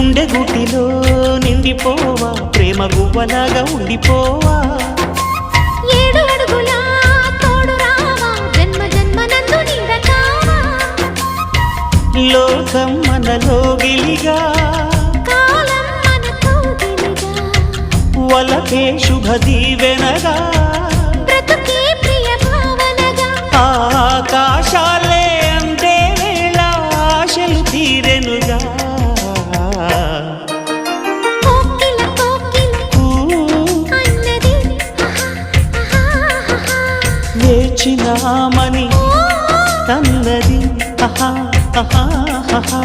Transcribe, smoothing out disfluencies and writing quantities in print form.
గుండె గుటిలో నిండిపోవా ప్రేమ గువ్వలాగా ఉండిపోవా 7 అడుగుల తోడు రావా జన్మ జన్మనందు నీడ కావా లోకం మనలో గిలిగా కాలం మనతో గిలిగా వలకే శుభ దీవెనగా బ్రతుకే ప్రియ భావనగా ఆకాశాలే అందే వేళ ఆశలు తీరెనుగా కోకిల కోకిల అన్నది వేచినామని తన్నది ఆహా ఆహా ఆహా